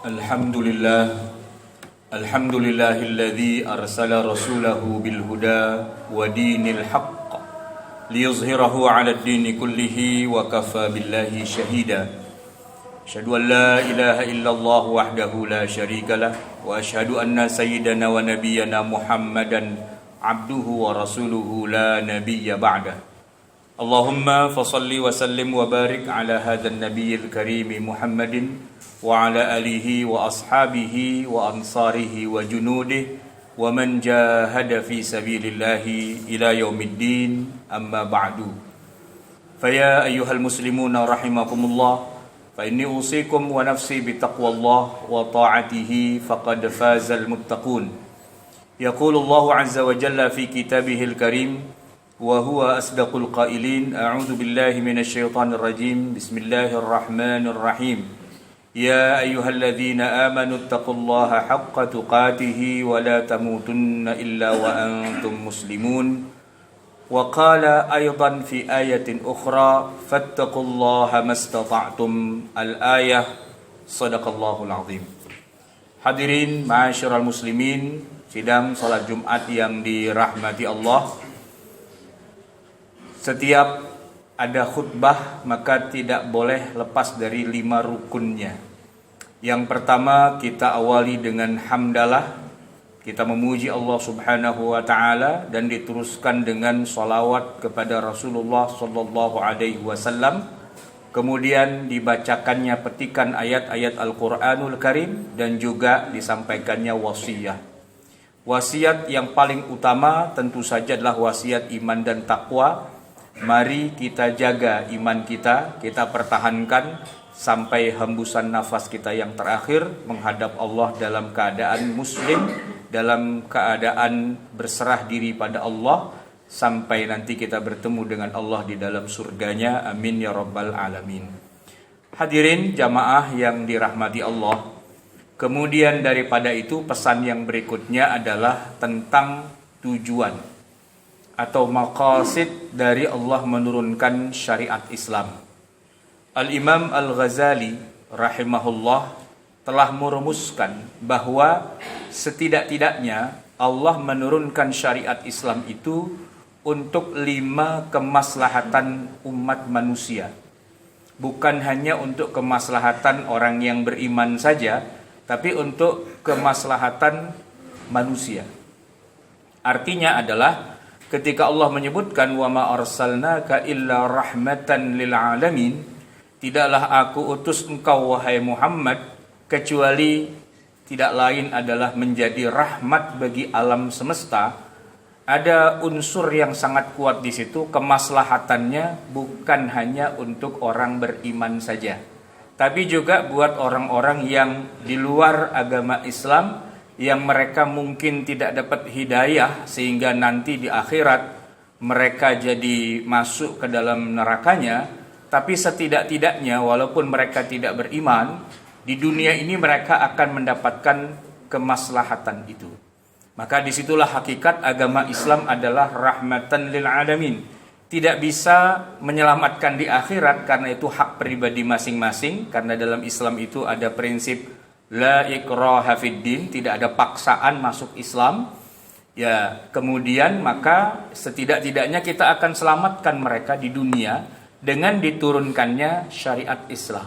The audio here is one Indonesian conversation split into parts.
Alhamdulillah, alhamdulillahilladzi arsala rasulahu bil huda wa dinil haqq liyuzhirahu 'ala ad-dini kullihi wa kafa billahi shahida. Asyhadu an la ilaha illallah wahdahu la syarika lah wa asyhadu anna sayyidana wa nabiyyana Muhammadan abduhu wa rasuluhu la nabiyya ba'dah. Allahumma fasalli wa sallim wa barik ala hadzal nabiyil karim Muhammadin wa ala alihi wa ashabihi wa ansarihi wa junudihi wa man jahada fi sabilillahi ila yaumiddin, amma ba'du. Faya ayyuhal muslimuna rahimakumullah, fa inni usikum wa nafsi bitaqwallah wa ta'atihi faqad fazal muttaqun. Yaqulullahu azza wa jalla fi kitabihil karim wa huwa asdaqul qailin. A'udzu billahi minasy syaithanir rajim. Bismillahirrahmanirrahim. Ya ayyuhalladzina amanu taqullaha haqqa tuqatih wa la tamutunna illa wa antum muslimun. Wa qala aydan fi ayatin ukhra fattaqullaha mastata'tum. Al-ayah. Shadaqallahul azim. Hadirin ma'asyiral muslimin, sidang salat Jumat yang dirahmati Allah. Setiap ada khutbah maka tidak boleh lepas dari 5 rukunnya. Yang pertama, kita awali dengan hamdalah. Kita memuji Allah subhanahu wa ta'ala dan diteruskan dengan salawat kepada Rasulullah sallallahu alaihi wasallam. Kemudian dibacakannya petikan ayat-ayat Al-Quranul Karim dan juga disampaikannya wasiyah. Wasiat yang paling utama tentu saja adalah wasiat iman dan takwa. Mari kita jaga iman kita pertahankan sampai hembusan nafas kita yang terakhir menghadap Allah dalam keadaan muslim, dalam keadaan berserah diri pada Allah, sampai nanti kita bertemu dengan Allah di dalam surganya. Amin ya rabbal alamin. Hadirin jamaah yang dirahmati Allah. Kemudian daripada itu, pesan yang berikutnya adalah tentang tujuan atau maqasid dari Allah menurunkan syariat Islam. Al-Imam Al-Ghazali rahimahullah telah merumuskan bahwa setidak-tidaknya Allah menurunkan syariat Islam itu untuk 5 kemaslahatan umat manusia. Bukan hanya untuk kemaslahatan orang yang beriman saja, tapi untuk kemaslahatan manusia. Artinya adalah ketika Allah menyebutkan wa ma arsalnaka illa rahmatan lil alamin, tidaklah aku utus engkau wahai Muhammad kecuali tidak lain adalah menjadi rahmat bagi alam semesta. Ada unsur yang sangat kuat di situ, kemaslahatannya bukan hanya untuk orang beriman saja, tapi juga buat orang-orang yang di luar agama Islam, yang mereka mungkin tidak dapat hidayah sehingga nanti di akhirat mereka jadi masuk ke dalam nerakanya. Tapi setidak-tidaknya walaupun mereka tidak beriman, di dunia ini mereka akan mendapatkan kemaslahatan itu. Maka disitulah hakikat agama Islam adalah rahmatan lil alamin. Tidak bisa menyelamatkan di akhirat karena itu hak pribadi masing-masing, karena dalam Islam itu ada prinsip la ikraha fid din, tidak ada paksaan masuk Islam. Ya, kemudian maka setidak-tidaknya kita akan selamatkan mereka di dunia dengan diturunkannya syariat Islam.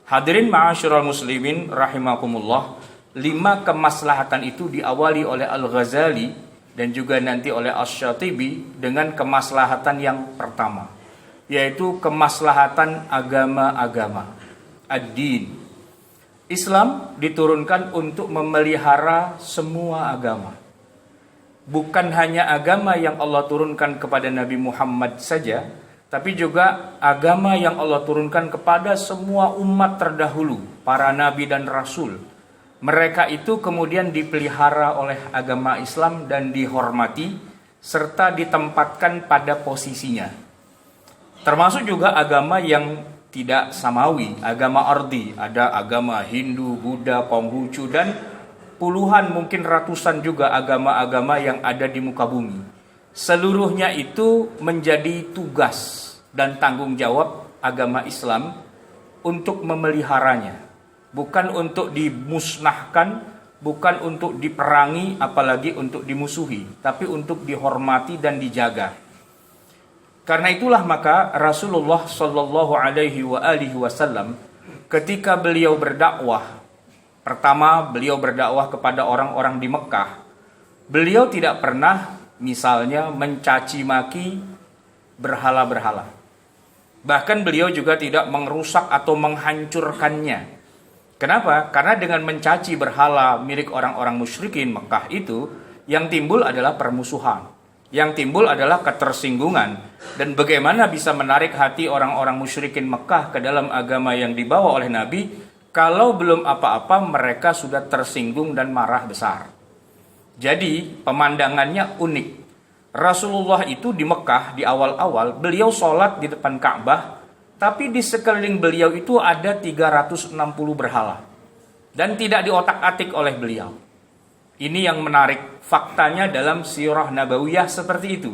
Hadirin ma'asyiral muslimin rahimakumullah, 5 kemaslahatan itu diawali oleh Al-Ghazali dan juga nanti oleh Asy-Syatibi dengan kemaslahatan yang pertama, yaitu kemaslahatan agama-agama. Ad-din. Islam diturunkan untuk memelihara semua agama. Bukan hanya agama yang Allah turunkan kepada Nabi Muhammad saja, tapi juga agama yang Allah turunkan kepada semua umat terdahulu, para nabi dan rasul. Mereka itu kemudian dipelihara oleh agama Islam dan dihormati serta ditempatkan pada posisinya. Termasuk juga agama yang tidak samawi, agama ardi. Ada agama Hindu, Buddha, Konghucu, dan puluhan mungkin ratusan juga agama-agama yang ada di muka bumi. Seluruhnya itu menjadi tugas dan tanggung jawab agama Islam untuk memeliharanya. bukan untuk dimusnahkan, bukan untuk diperangi, apalagi untuk dimusuhi, tapi untuk dihormati dan dijaga. Karena itulah maka Rasulullah Shallallahu Alaihi Wasallam ketika beliau berdakwah, pertama beliau berdakwah kepada orang-orang di Mekah, beliau tidak pernah misalnya mencaci maki berhala-berhala. Bahkan beliau juga tidak merusak atau menghancurkannya. Kenapa? Karena dengan mencaci berhala milik orang-orang musyrikin Mekah itu, yang timbul adalah permusuhan, yang timbul adalah ketersinggungan. Dan bagaimana bisa menarik hati orang-orang musyrikin Mekah ke dalam agama yang dibawa oleh Nabi, kalau belum apa-apa mereka sudah tersinggung dan marah besar. Jadi pemandangannya unik. Rasulullah itu di Mekah di awal-awal beliau sholat di depan Ka'bah, tapi di sekeliling beliau itu ada 360 berhala dan tidak diotak-atik oleh beliau. Ini yang menarik, faktanya dalam sirah nabawiyah seperti itu.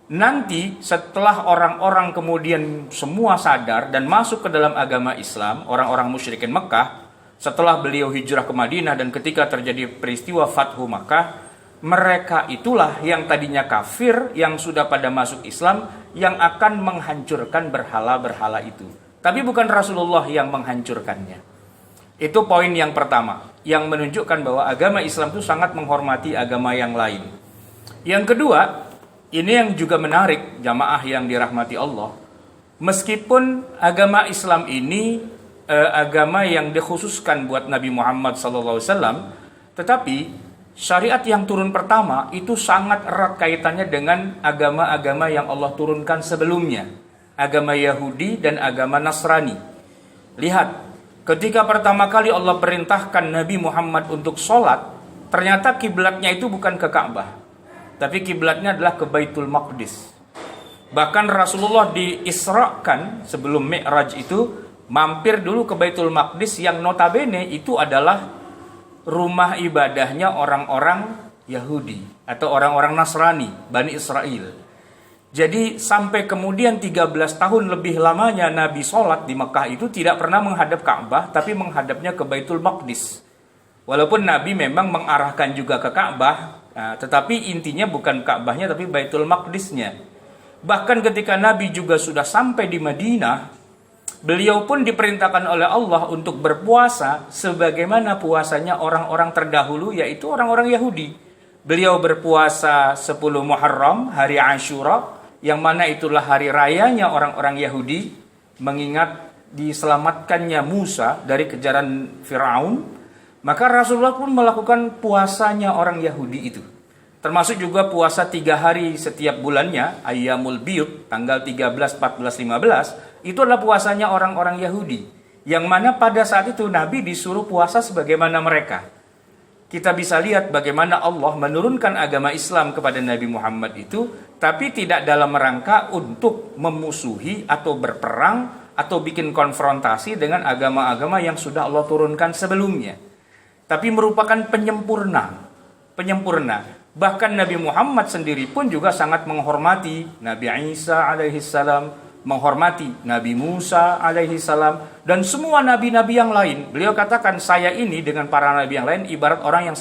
Nanti setelah orang-orang kemudian semua sadar dan masuk ke dalam agama Islam, orang-orang musyrikin Mekah, setelah beliau hijrah ke Madinah dan ketika terjadi peristiwa Fathu Makkah, mereka itulah yang tadinya kafir, yang sudah pada masuk Islam, yang akan menghancurkan berhala-berhala itu. Tapi bukan Rasulullah yang menghancurkannya. Itu poin yang pertama, yang menunjukkan bahwa agama Islam itu sangat menghormati agama yang lain. Yang kedua, ini yang juga menarik, jamaah yang dirahmati Allah. Meskipun agama Islam ini agama yang dikhususkan buat Nabi Muhammad SAW, tetapi syariat yang turun pertama itu sangat erat kaitannya dengan agama-agama yang Allah turunkan sebelumnya, agama Yahudi dan agama Nasrani. Lihat, ketika pertama kali Allah perintahkan Nabi Muhammad untuk sholat, ternyata kiblatnya itu bukan ke Ka'bah, tapi kiblatnya adalah ke Baitul Maqdis. Bahkan Rasulullah diisrakan sebelum Mi'raj itu mampir dulu ke Baitul Maqdis yang notabene itu adalah rumah ibadahnya orang-orang Yahudi atau orang-orang Nasrani, Bani Israel. Jadi sampai kemudian 13 tahun lebih lamanya Nabi sholat di Mekah itu tidak pernah menghadap Ka'bah, tapi menghadapnya ke Baitul Maqdis. Walaupun Nabi memang mengarahkan juga ke Ka'bah, tetapi intinya bukan Ka'bahnya tapi Baitul Maqdisnya. Bahkan ketika Nabi juga sudah sampai di Madinah, beliau pun diperintahkan oleh Allah untuk berpuasa sebagaimana puasanya orang-orang terdahulu, yaitu orang-orang Yahudi. Beliau berpuasa 10 Muharram, hari Ashura, yang mana itulah hari rayanya orang-orang Yahudi, mengingat diselamatkannya Musa dari kejaran Firaun. Maka Rasulullah pun melakukan puasanya orang Yahudi itu. Termasuk juga puasa 3 hari setiap bulannya, Ayyamul Biyud, tanggal 13, 14, 15, itu adalah puasanya orang-orang Yahudi. Yang mana pada saat itu Nabi disuruh puasa sebagaimana mereka. Kita bisa lihat bagaimana Allah menurunkan agama Islam kepada Nabi Muhammad itu, tapi tidak dalam rangka untuk memusuhi atau berperang atau bikin konfrontasi dengan agama-agama yang sudah Allah turunkan sebelumnya. Tapi merupakan penyempurna. Bahkan Nabi Muhammad sendiri pun juga sangat menghormati Nabi Isa alaihissalam, menghormati Nabi Musa alaihissalam, dan semua nabi-nabi yang lain. Beliau katakan, saya ini dengan para nabi yang lain ibarat orang yang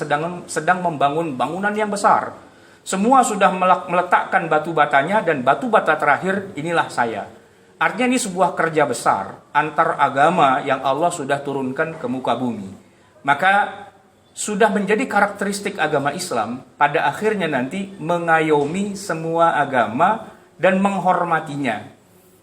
sedang membangun bangunan yang besar. Semua sudah meletakkan batu batanya, dan batu bata terakhir inilah saya. Artinya ini sebuah kerja besar antar agama yang Allah sudah turunkan ke muka bumi. Maka sudah menjadi karakteristik agama Islam pada akhirnya nanti mengayomi semua agama dan menghormatinya.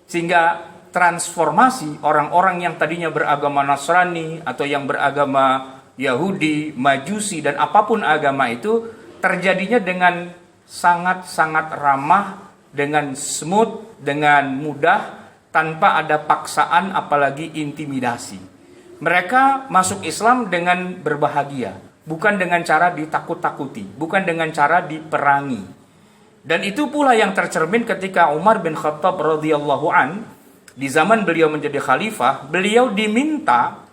Sehingga transformasi orang-orang yang tadinya beragama Nasrani atau yang beragama Yahudi, Majusi, dan apapun agama itu terjadinya dengan sangat-sangat ramah, dengan smooth, dengan mudah, tanpa ada paksaan apalagi intimidasi. Mereka masuk Islam dengan berbahagia, bukan dengan cara ditakut-takuti, bukan dengan cara diperangi. Dan itu pula yang tercermin ketika Umar bin Khattab radhiyallahu an, di zaman beliau menjadi khalifah, beliau diminta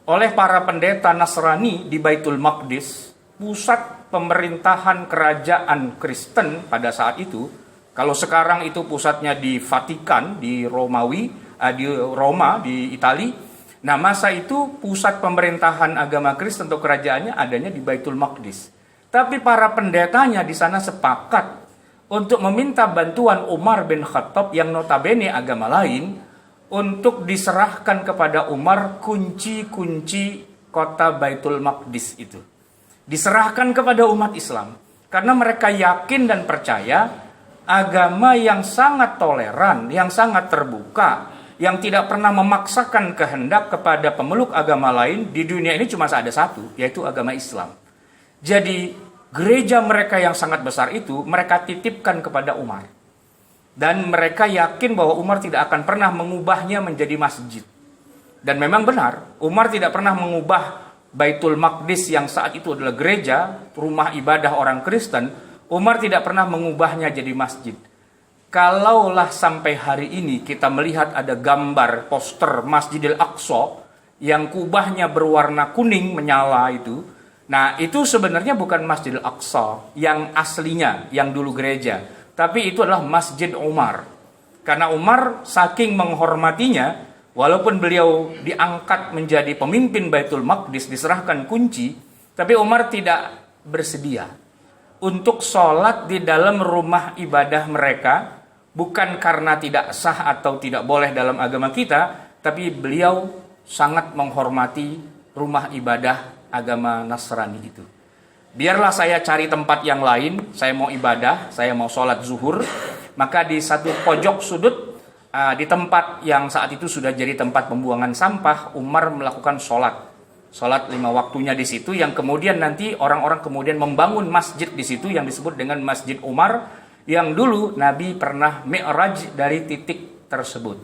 oleh para pendeta Nasrani di Baitul Maqdis, pusat pemerintahan kerajaan Kristen pada saat itu. Kalau sekarang itu pusatnya di Vatikan, di Romawi, di Roma, di Italia. Nah, masa itu pusat pemerintahan agama Kristen atau kerajaannya adanya di Baitul Maqdis. Tapi para pendetanya di sana sepakat untuk meminta bantuan Umar bin Khattab yang notabene agama lain untuk diserahkan kepada Umar kunci-kunci kota Baitul Maqdis itu. Diserahkan kepada umat Islam karena mereka yakin dan percaya agama yang sangat toleran, yang sangat terbuka, yang tidak pernah memaksakan kehendak kepada pemeluk agama lain di dunia ini cuma ada satu, yaitu agama Islam. Jadi gereja mereka yang sangat besar itu mereka titipkan kepada Umar. Dan mereka yakin bahwa Umar tidak akan pernah mengubahnya menjadi masjid. Dan memang benar, Umar tidak pernah mengubah Baitul Maqdis yang saat itu adalah gereja, rumah ibadah orang Kristen. Umar tidak pernah mengubahnya jadi masjid. Kalaulah sampai hari ini kita melihat ada gambar poster Masjidil Aqsa yang kubahnya berwarna kuning menyala itu, nah itu sebenarnya bukan Masjidil Aqsa yang aslinya, yang dulu gereja, tapi itu adalah Masjid Umar. Karena Umar saking menghormatinya, walaupun beliau diangkat menjadi pemimpin Baitul Maqdis, diserahkan kunci, tapi Umar tidak bersedia untuk sholat di dalam rumah ibadah mereka. Bukan karena tidak sah atau tidak boleh dalam agama kita, tapi beliau sangat menghormati rumah ibadah agama Nasrani itu. Biarlah saya cari tempat yang lain, saya mau ibadah, saya mau sholat zuhur, maka di satu pojok sudut, di tempat yang saat itu sudah jadi tempat pembuangan sampah, Umar melakukan sholat 5 waktunya di situ, yang kemudian nanti orang-orang kemudian membangun masjid di situ yang disebut dengan Masjid Umar, yang dulu Nabi pernah mi'raj dari titik tersebut.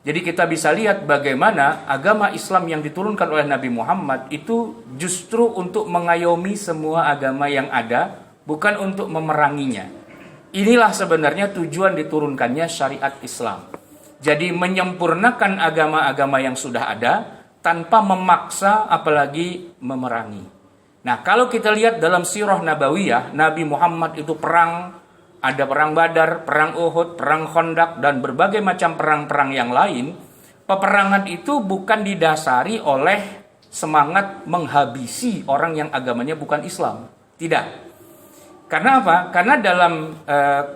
Jadi kita bisa lihat bagaimana agama Islam yang diturunkan oleh Nabi Muhammad itu justru untuk mengayomi semua agama yang ada, bukan untuk memeranginya. Inilah sebenarnya tujuan diturunkannya syariat Islam. Jadi menyempurnakan agama-agama yang sudah ada tanpa memaksa apalagi memerangi. Nah, kalau kita lihat dalam sirah nabawiyah, Nabi Muhammad itu perang. Ada perang Badar, perang Uhud, perang Khandaq, dan berbagai macam perang-perang yang lain. Peperangan itu bukan didasari oleh semangat menghabisi orang yang agamanya bukan Islam. Tidak. Karena apa? Karena dalam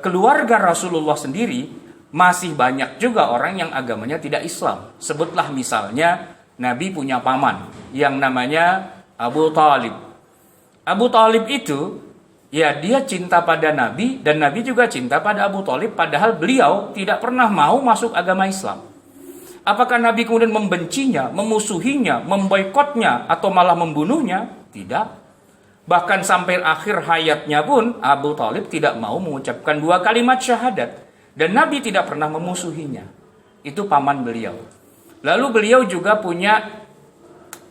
keluarga Rasulullah sendiri masih banyak juga orang yang agamanya tidak Islam. Sebutlah misalnya Nabi punya paman yang namanya Abu Talib. Abu Talib itu ya dia cinta pada Nabi dan Nabi juga cinta pada Abu Thalib, padahal beliau tidak pernah mau masuk agama Islam. Apakah Nabi kemudian membencinya, memusuhinya, memboikotnya atau malah membunuhnya? Tidak. Bahkan sampai akhir hayatnya pun Abu Thalib tidak mau mengucapkan 2 kalimat syahadat dan Nabi tidak pernah memusuhinya. Itu paman beliau. Lalu beliau juga punya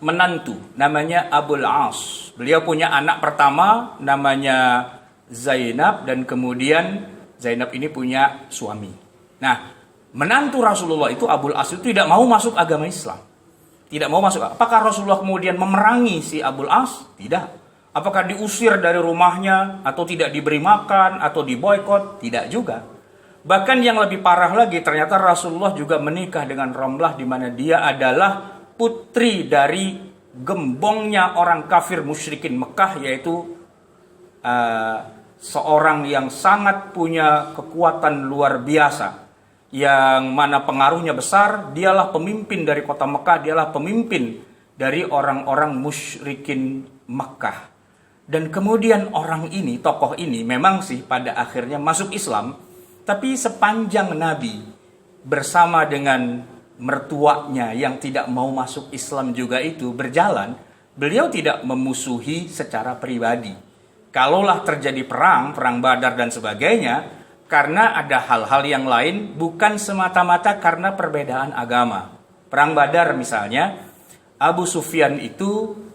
menantu namanya Abul As. Beliau punya anak pertama namanya Zainab dan kemudian Zainab ini punya suami. Nah, menantu Rasulullah itu Abul As itu tidak mau masuk agama Islam. Tidak mau masuk. Apakah Rasulullah kemudian memerangi si Abul As? Tidak. Apakah diusir dari rumahnya atau tidak diberi makan atau diboikot? Tidak juga. Bahkan yang lebih parah lagi, ternyata Rasulullah juga menikah dengan Ramlah di mana dia adalah putri dari gembongnya orang kafir musyrikin Mekah, yaitu seorang yang sangat punya kekuatan luar biasa, yang mana pengaruhnya besar. Dialah pemimpin dari kota Mekah, dialah pemimpin dari orang-orang musyrikin Mekah. Dan kemudian orang ini, tokoh ini memang sih pada akhirnya masuk Islam, tapi sepanjang Nabi bersama dengan mertuanya yang tidak mau masuk Islam juga itu berjalan, beliau tidak memusuhi secara pribadi. Kalaulah terjadi perang Badar dan sebagainya, karena ada hal-hal yang lain, bukan semata-mata karena perbedaan agama. Perang Badar misalnya, Abu Sufyan itu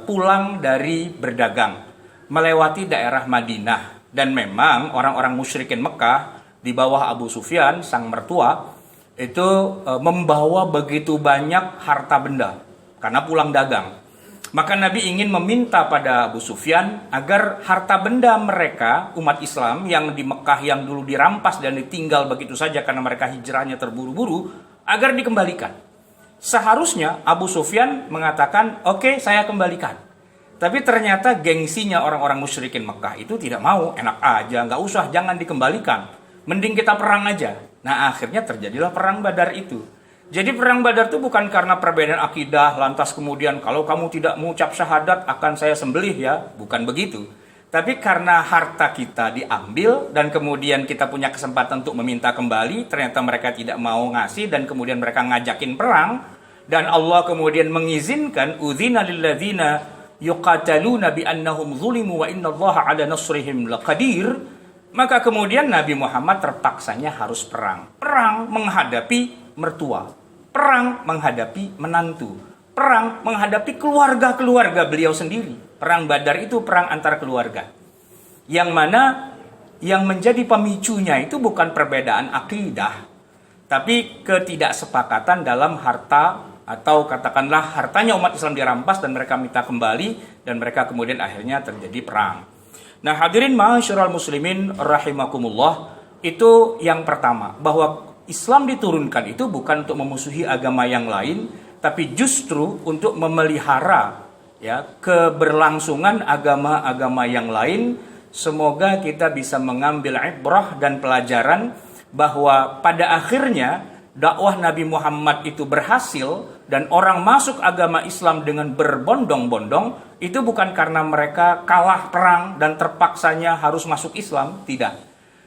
pulang dari berdagang, melewati daerah Madinah, dan memang orang-orang musyrikin Mekah di bawah Abu Sufyan, sang mertua, itu membawa begitu banyak harta benda karena pulang dagang. Maka Nabi ingin meminta pada Abu Sufyan agar harta benda mereka, umat Islam yang di Mekah yang dulu dirampas dan ditinggal begitu saja karena mereka hijrahnya terburu-buru, agar dikembalikan. Seharusnya Abu Sufyan mengatakan, oke, saya kembalikan. Tapi ternyata gengsinya orang-orang musyrikin Mekah itu tidak mau. Enak aja, nggak usah, jangan dikembalikan. Mending kita perang aja. Nah, akhirnya terjadilah perang Badar itu. Jadi perang Badar itu bukan karena perbedaan akidah, lantas kemudian kalau kamu tidak mengucap syahadat akan saya sembelih ya. Bukan begitu. Tapi karena harta kita diambil dan kemudian kita punya kesempatan untuk meminta kembali, ternyata mereka tidak mau ngasih dan kemudian mereka ngajakin perang, dan Allah kemudian mengizinkan udzina lilladzina yuqataluna bi annahum zulimu wa innallaha ala nasrihim laqadir. Maka kemudian Nabi Muhammad terpaksanya harus perang. Perang menghadapi mertua, perang menghadapi menantu, perang menghadapi keluarga-keluarga beliau sendiri. Perang Badar itu perang antar keluarga. Yang mana yang menjadi pemicunya itu bukan perbedaan akidah, tapi ketidaksepakatan dalam harta, atau katakanlah hartanya umat Islam dirampas dan mereka minta kembali dan mereka kemudian akhirnya terjadi perang. Nah, hadirin ma'asyiral muslimin rahimakumullah, itu yang pertama, bahwa Islam diturunkan itu bukan untuk memusuhi agama yang lain, tapi justru untuk memelihara ya keberlangsungan agama-agama yang lain. Semoga kita bisa mengambil ibrah dan pelajaran bahwa pada akhirnya dakwah Nabi Muhammad itu berhasil dan orang masuk agama Islam dengan berbondong-bondong, itu bukan karena mereka kalah perang dan terpaksanya harus masuk Islam, tidak.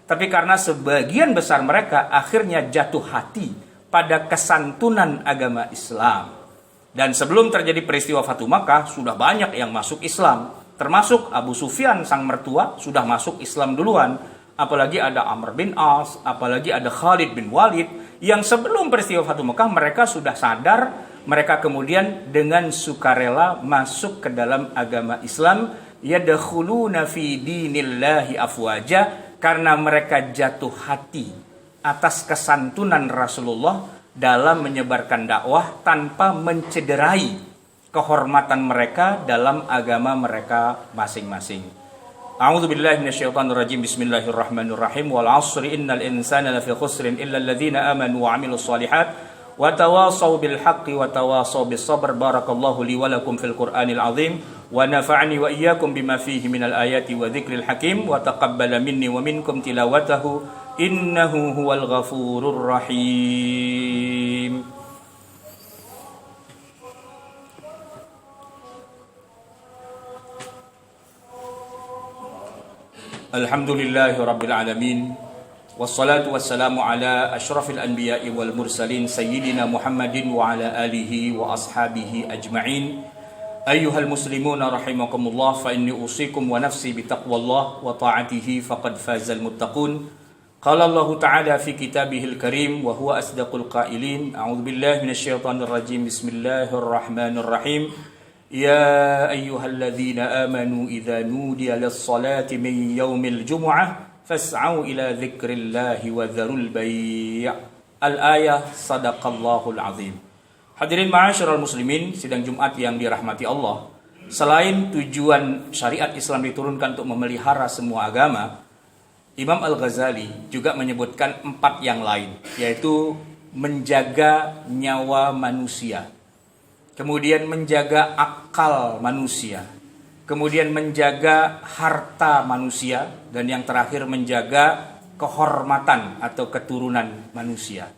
Tapi karena sebagian besar mereka akhirnya jatuh hati pada kesantunan agama Islam. Dan sebelum terjadi peristiwa Fatu Makkah, sudah banyak yang masuk Islam. Termasuk Abu Sufyan sang mertua sudah masuk Islam duluan. Apalagi ada Amr bin As, apalagi ada Khalid bin Walid, yang sebelum peristiwa Fatu Makkah mereka sudah sadar, mereka kemudian dengan sukarela masuk ke dalam agama Islam. Yadkhuluna fi dinillahi afwaja, karena mereka jatuh hati atas kesantunan Rasulullah dalam menyebarkan dakwah tanpa mencederai kehormatan mereka dalam agama mereka masing-masing. A'udzubillahi minasyaitonirrajim. Bismillahirrahmanirrahim. Wal 'ashri innal insana lafi khusrin illa alladzina amanu wa 'amilus shalihat wa tawasaw bil haqqi wa tawasaw bis sabr. Barakallahu li wa lakum fil Qur'anil 'azim wa nafa'ani wa iyyakum bima fihi minal ayati wa dzikril hakim wa taqabbala minni wa minkum tilawatahu innahu huwal ghafurur rahim. Alhamdulillahi rabbil alamin, wassalatu wassalamu ala asyrafil anbiya'i wal mursalin sayyidina Muhammadin wa ala alihi wa ashabihi ajma'in. Ayyuhal muslimuna rahimakumullah, fa inni usikum wa nafsi bitaqwallah wa ta'atihi faqad fazal muttaqun. Qala Allah Ta'ala fi kitabihil karim wa huwa asdaqul qailin. A'udzu billahi minasyaitonir rajim. Bismillahirrahmanirrahim. Ya ayyuhalladzina amanu idza nudiya lis-salati min yaumil jumu'ah fas'au ila dzikrillahi wa dzarul bai'. Al-ayah. Sadaqallahul azim. Hadirin ma'asyiral muslimin, sidang Jumat yang dirahmati Allah. Selain tujuan syariat Islam diturunkan untuk memelihara semua agama, Imam Al-Ghazali juga menyebutkan 4 yang lain, yaitu menjaga nyawa manusia, kemudian menjaga akal manusia, kemudian menjaga harta manusia, dan yang terakhir menjaga kehormatan atau keturunan manusia.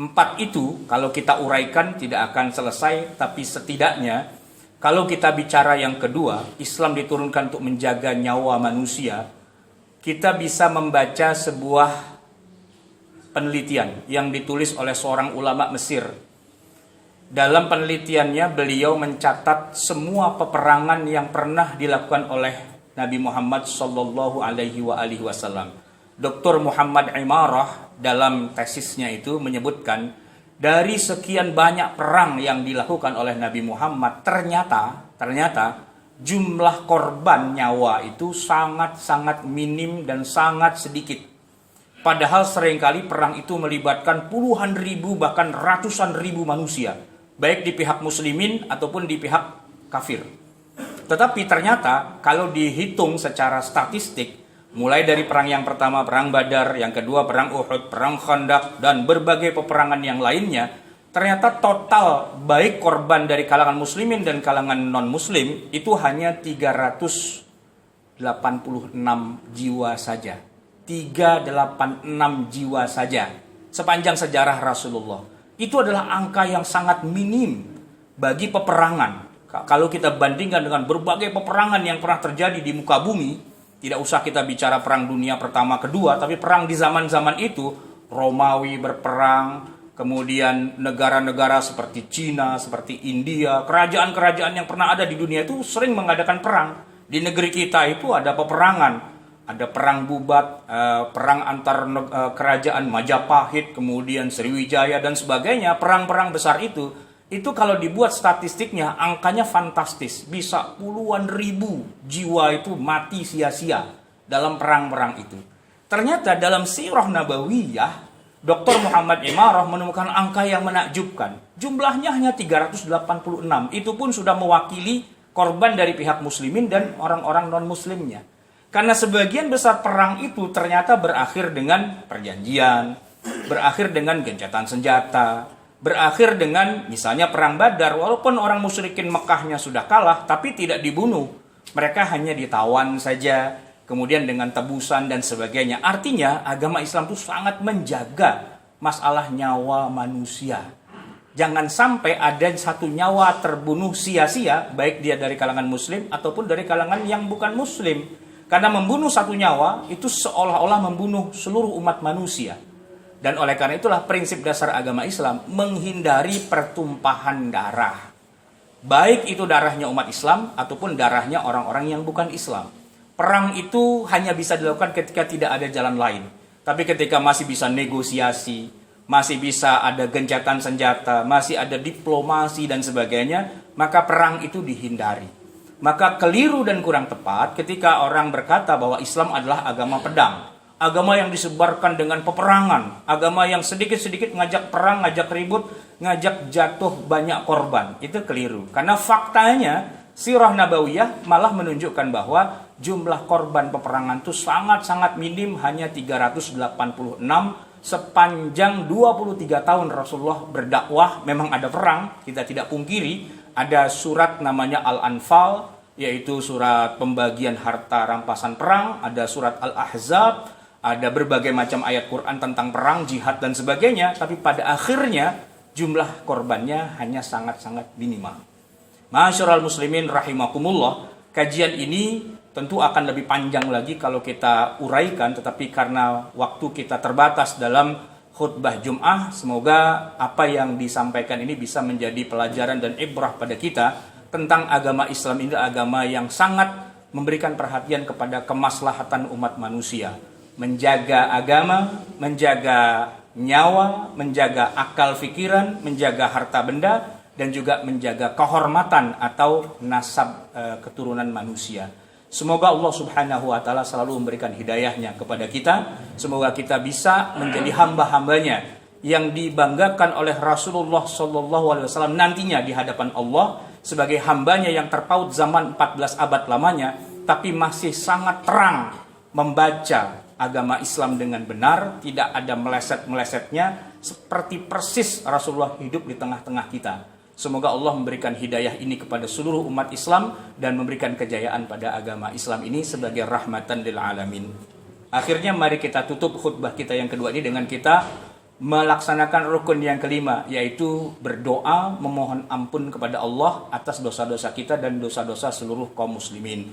4 itu kalau kita uraikan tidak akan selesai, tapi setidaknya kalau kita bicara yang kedua, Islam diturunkan untuk menjaga nyawa manusia, kita bisa membaca sebuah penelitian yang ditulis oleh seorang ulama Mesir. Dalam penelitiannya beliau mencatat semua peperangan yang pernah dilakukan oleh Nabi Muhammad sallallahu alaihi wasallam. Dr. Muhammad Imarah dalam tesisnya itu menyebutkan dari sekian banyak perang yang dilakukan oleh Nabi Muhammad, ternyata jumlah korban nyawa itu sangat-sangat minim dan sangat sedikit. Padahal seringkali perang itu melibatkan puluhan ribu bahkan ratusan ribu manusia, baik di pihak muslimin ataupun di pihak kafir. Tetapi ternyata kalau dihitung secara statistik, mulai dari perang yang pertama, perang Badar, yang kedua perang Uhud, perang Khandaq, dan berbagai peperangan yang lainnya, ternyata total baik korban dari kalangan muslimin dan kalangan non-muslim itu hanya 386 jiwa saja. 386 jiwa saja sepanjang sejarah Rasulullah. Itu adalah angka yang sangat minim bagi peperangan. Kalau kita bandingkan dengan berbagai peperangan yang pernah terjadi di muka bumi, tidak usah kita bicara perang dunia pertama, kedua, tapi perang di zaman-zaman itu, Romawi berperang, kemudian negara-negara seperti Cina, seperti India, kerajaan-kerajaan yang pernah ada di dunia itu sering mengadakan perang. Di negeri kita itu ada peperangan, ada perang Bubat, perang antar kerajaan Majapahit, kemudian Sriwijaya dan sebagainya. Perang-perang besar itu kalau dibuat statistiknya angkanya fantastis. Bisa puluhan ribu jiwa itu mati sia-sia dalam perang-perang itu. Ternyata dalam Sirah Nabawiyah, Dr. Muhammad Imarah menemukan angka yang menakjubkan. Jumlahnya hanya 386. Itu pun sudah mewakili korban dari pihak muslimin dan orang-orang non-muslimnya. Karena sebagian besar perang itu ternyata berakhir dengan perjanjian, berakhir dengan gencatan senjata, berakhir dengan misalnya perang Badar, walaupun orang musyrikin Mekahnya sudah kalah, tapi tidak dibunuh. Mereka hanya ditawan saja, kemudian dengan tebusan dan sebagainya. Artinya agama Islam itu sangat menjaga masalah nyawa manusia. Jangan sampai ada satu nyawa terbunuh sia-sia, baik dia dari kalangan muslim ataupun dari kalangan yang bukan muslim. Karena membunuh satu nyawa itu seolah-olah membunuh seluruh umat manusia. Dan oleh karena itulah prinsip dasar agama Islam menghindari pertumpahan darah. Baik itu darahnya umat Islam ataupun darahnya orang-orang yang bukan Islam. Perang itu hanya bisa dilakukan ketika tidak ada jalan lain. Tapi ketika masih bisa negosiasi, masih bisa ada gencatan senjata, masih ada diplomasi dan sebagainya, maka perang itu dihindari. Maka keliru dan kurang tepat ketika orang berkata bahwa Islam adalah agama pedang. Agama yang disebarkan dengan peperangan, agama yang sedikit-sedikit ngajak perang, ngajak ribut, ngajak jatuh banyak korban. Itu keliru. Karena faktanya Sirah Nabawiyah malah menunjukkan bahwa jumlah korban peperangan itu sangat-sangat minim, hanya 386 sepanjang 23 tahun Rasulullah berdakwah. Memang ada perang, kita tidak pungkiri. Ada surat namanya Al-Anfal, yaitu surat pembagian harta rampasan perang. Ada surat Al-Ahzab, ada berbagai macam ayat Quran tentang perang, jihad dan sebagainya. Tapi pada akhirnya jumlah korbannya hanya sangat-sangat minimal. Ma'asyiral muslimin rahimakumullah, kajian ini tentu akan lebih panjang lagi kalau kita uraikan, tetapi karena waktu kita terbatas dalam khutbah Jum'ah, semoga apa yang disampaikan ini bisa menjadi pelajaran dan ibrah pada kita tentang agama Islam ini, agama yang sangat memberikan perhatian kepada kemaslahatan umat manusia. Menjaga agama, menjaga nyawa, menjaga akal fikiran, menjaga harta benda, dan juga menjaga kehormatan atau nasab keturunan manusia. Semoga Allah Subhanahu wa Ta'ala selalu memberikan hidayahnya kepada kita. Semoga kita bisa menjadi hamba-hambanya yang dibanggakan oleh Rasulullah SAW nantinya di hadapan Allah sebagai hambanya yang terpaut zaman 14 abad lamanya, tapi masih sangat terang membaca agama Islam dengan benar, tidak ada meleset-melesetnya, seperti persis Rasulullah hidup di tengah-tengah kita. Semoga Allah memberikan hidayah ini kepada seluruh umat Islam dan memberikan kejayaan pada agama Islam ini sebagai rahmatan lil alamin. Akhirnya mari kita tutup khutbah kita yang kedua ini dengan kita melaksanakan rukun yang kelima, yaitu berdoa memohon ampun kepada Allah atas dosa-dosa kita dan dosa-dosa seluruh kaum muslimin.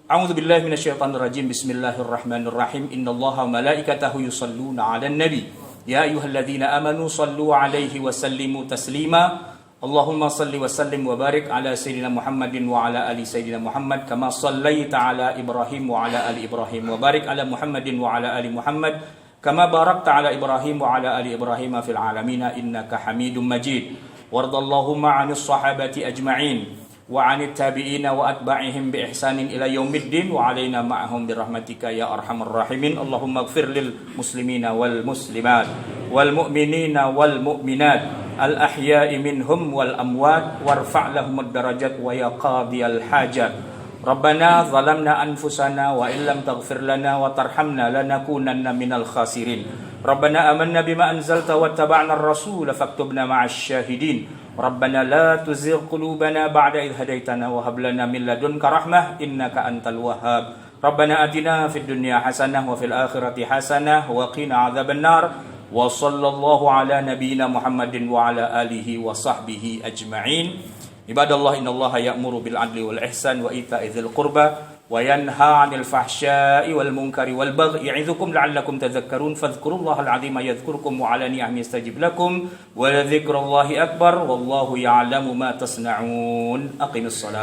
A'udzu billahi minasyaitonir rajim. Bismillahirrahmanirrahim. Innallaha wa malaikatahu yusholluna 'alan nabi. Ya ayyuhalladzina amanu shallu 'alaihi wa sallimu taslima. Allahumma shalli wa sallim wa barik ala sayyidina Muhammadin wa ala ali sayyidina Muhammad kama shallaita ala Ibrahim wa ala ali Ibrahim wa barik ala Muhammadin wa ala ali Muhammad kama barakta ala Ibrahim wa ala ali Ibrahim fil alamin innaka Hamidum Majid. Wardallahumma 'anis sahabati ajma'in wa 'anit tabi'ina wa atba'ihim bi ihsanin ila yaumiddin wa 'alaina ma'ahum bi rahmatika ya arhamar rahimin. Allahumma ighfir lil muslimina wal muslimat wal mu'minina wal mu'minat al ahya'i minhum wal amwat warfa' lahumud darajat wa ya qadiyal hajat. Rabbana zalamna anfusana wa illam taghfir lana wa tarhamna lanakunanna minal khasirin. ربنا آمنا بما أنزلت واتبعنا الرسول فاكتبنا مع الشاهدين ربنا لا تزغ قلوبنا بعد إذ هديتنا وهب لنا من لدنك رحمة إنك أنت الوهاب ربنا آتنا في الدنيا حسنة وفي الآخرة حسنة وقنا عذاب النار وصلى الله على نبينا محمد وعلى آله وصحبه أجمعين عباد الله إن الله يأمر بالعدل والإحسان وإيتاء ذي القربى وينهى عن الفحشاء والمنكر والبغي يعظكم لعلكم تذكرون فاذكروا الله العظيم يذكركم وعلى نعمه يستجب لكم ولذكر الله أكبر والله يعلم ما تصنعون أقم الصلاة